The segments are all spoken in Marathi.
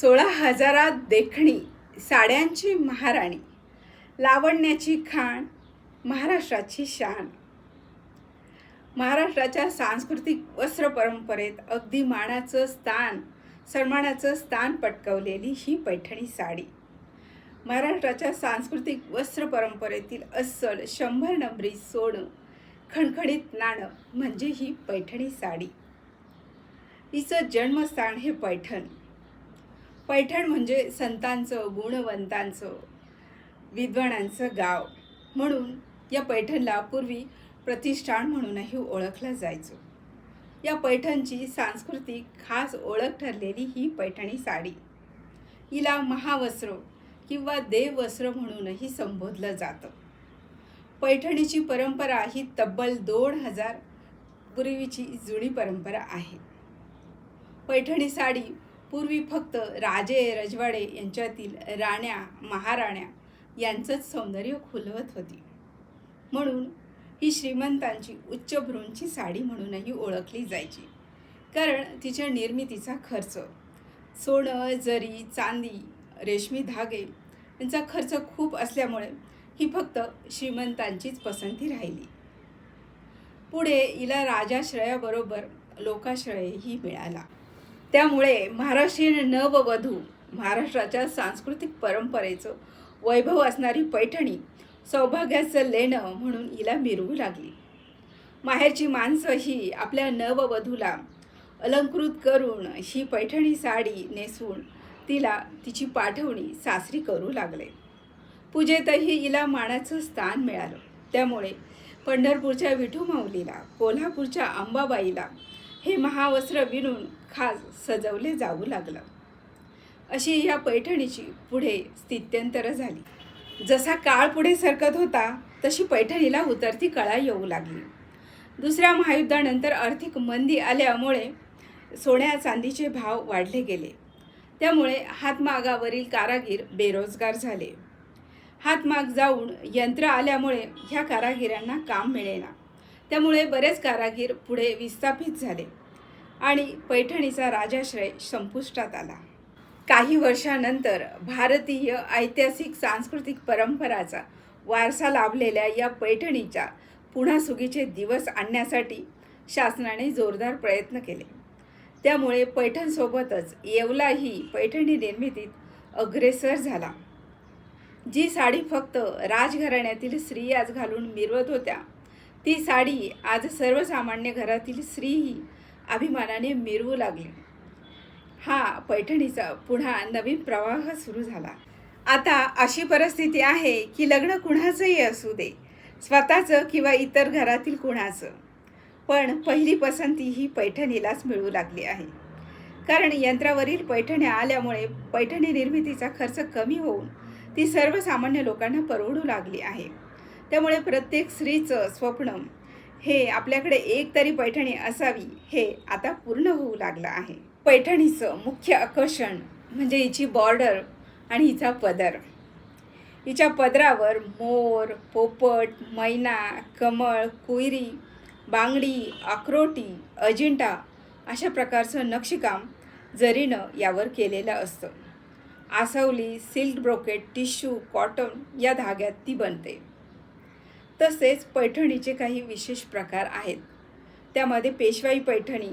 16,000 देखणी, साड्यांची महाराणी, लावण्याची खाण, महाराष्ट्राची शान. महाराष्ट्राच्या सांस्कृतिक वस्त्र परंपरेत अगदी मानाचं स्थान, सन्मानाचं स्थान पटकावलेली ही पैठणी साडी. महाराष्ट्राच्या सांस्कृतिक वस्त्र परंपरेतील अस्सल 100 नंबरी सोनं, खणखणीत नाणं म्हणजे ही पैठणी साडी. हिचं जन्मस्थान हे पैठण. पैठण म्हणजे संतांचं, गुणवंतांचं, विद्वानांचं गाव. म्हणून या पैठणला पूर्वी प्रतिष्ठान म्हणूनही ओळखलं जायचं. या पैठणची सांस्कृतिक खास ओळख ठरलेली ही पैठणी साडी. हिला महावस्त्र किंवा देववस्त्र म्हणूनही संबोधलं जातं. पैठणीची परंपरा ही तब्बल 2000 पूर्वीची जुनी परंपरा आहे. पैठणी साडी पूर्वी फक्त राजे रजवाडे यांच्यातील राण्या महाराण्या यांचंच सौंदर्य खुलवत होती. म्हणून ही श्रीमंतांची उच्चभ्रूंची साडी म्हणूनही ओळखली जायची. कारण तिच्या निर्मितीचा खर्च, सोनं, जरी, चांदी, रेशमी धागे यांचा खर्च खूप असल्यामुळे ही फक्त श्रीमंतांचीच पसंती राहिली. पुढे हिला राजाश्रयाबरोबर लोकाश्रयही मिळाला. त्यामुळे महाराष्ट्रीयन नववधू, महाराष्ट्राच्या सांस्कृतिक परंपरेचं वैभव असणारी पैठणी सौभाग्याचं लेणं म्हणून हिला मिरवू लागली. माहेरची माणसंही आपल्या नववधूला अलंकृत करून ही पैठणी साडी नेसवून तिला तिची पाठवणी सासरी करू लागले. पूजेतही हिला मानाचं स्थान मिळालं. त्यामुळे पंढरपूरच्या विठू माऊलीला, कोल्हापूरच्या अंबाबाईला हे महावस्त्र विणून खास सजवले जाऊ लागलं. अशी या पैठणीची पुढे स्थित्यंतर झाली. जसा काळ पुढे सरकत होता तशी पैठणीला उतरती कळा येऊ लागली. दुसऱ्या महायुद्धानंतर आर्थिक मंदी आल्यामुळे सोन्या चांदीचे भाव वाढले गेले. त्यामुळे हातमागावरील कारागीर बेरोजगार झाले. हातमाग जाऊन यंत्र आल्यामुळे ह्या कारागिरांना काम मिळेना. त्यामुळे बरेच कारागीर पुढे विस्थापित झाले आणि पैठणीचा राजाश्रय संपुष्टात आला. काही वर्षानंतर भारतीय ऐतिहासिक सांस्कृतिक परंपराचा वारसा लाभलेल्या या पैठणीच्या पुन्हा सुगीचे दिवस आणण्यासाठी शासनाने जोरदार प्रयत्न केले. त्यामुळे पैठणसोबतच येवलाही पैठणी निर्मितीत अग्रेसर झाला. जी साडी फक्त राजघराण्यातील स्त्रियाच घालून मिरवत होत्या, ती साडी आज सर्वसामान्य घरातील स्त्रीही अभिमानाने मिरवू लागली. हा पैठणीचा पुन्हा नवीन प्रवाह सुरू झाला. आता अशी परिस्थिती आहे की लग्न कुणाचंही असू दे, स्वतःचं किंवा इतर घरातील कुणाचं, पण पहिली पसंती ही पैठणीलाच मिळू लागली आहे. कारण यंत्रावरील पैठण्या आल्यामुळे पैठणी निर्मितीचा खर्च कमी होऊन ती सर्वसामान्य लोकांना परवडू लागली आहे. त्यामुळे प्रत्येक स्त्रीचं स्वप्न हे आपल्याकडे एक तरी पैठणी असावी हे आता पूर्ण होऊ लागलं आहे. पैठणीचं मुख्य आकर्षण म्हणजे हिची बॉर्डर आणि हिचा पदर. हिच्या पदरावर मोर, पोपट, मैना, कमळ, कोयरी, बांगडी, अक्रोटी, अजिंठा अशा प्रकारचं नक्षीकाम जरीनं यावर केलेलं असतं. आसवली, सिल्क ब्रोकेट, टिश्यू, कॉटन या धाग्यात ती बनते. तसेच पैठणीचे काही विशेष प्रकार आहेत. त्यामध्ये पेशवाई पैठणी,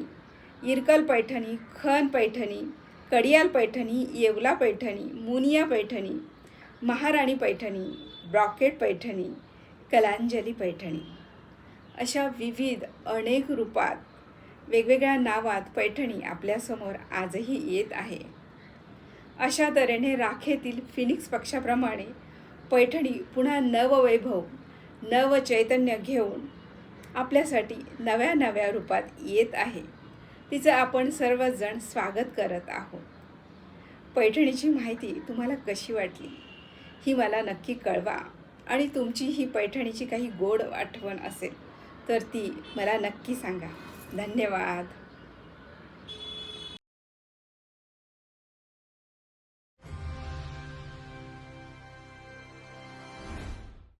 इरकल पैठणी, खण पैठणी, कडियाल पैठणी, येवला पैठणी, मुनिया पैठणी, महाराणी पैठणी, ब्रॉकेट पैठणी, कलांजली पैठणी अशा विविध अनेक रूपात वेगवेगळ्या नावात पैठणी आपल्यासमोर आजही येत आहे. अशा तऱ्हेने राखेतील फिनिक्स पक्षाप्रमाणे पैठणी पुन्हा नववैभव, नवचैतन्य घेऊन आपल्यासाठी नव्या नव्या रूपात येत आहे. तिचं आपण सर्वजण स्वागत करत आहोत. पैठणीची माहिती तुम्हाला कशी वाटली ही मला नक्की कळवा. आणि तुमची ही पैठणीची काही गोड आठवण असेल तर ती मला नक्की सांगा. धन्यवाद.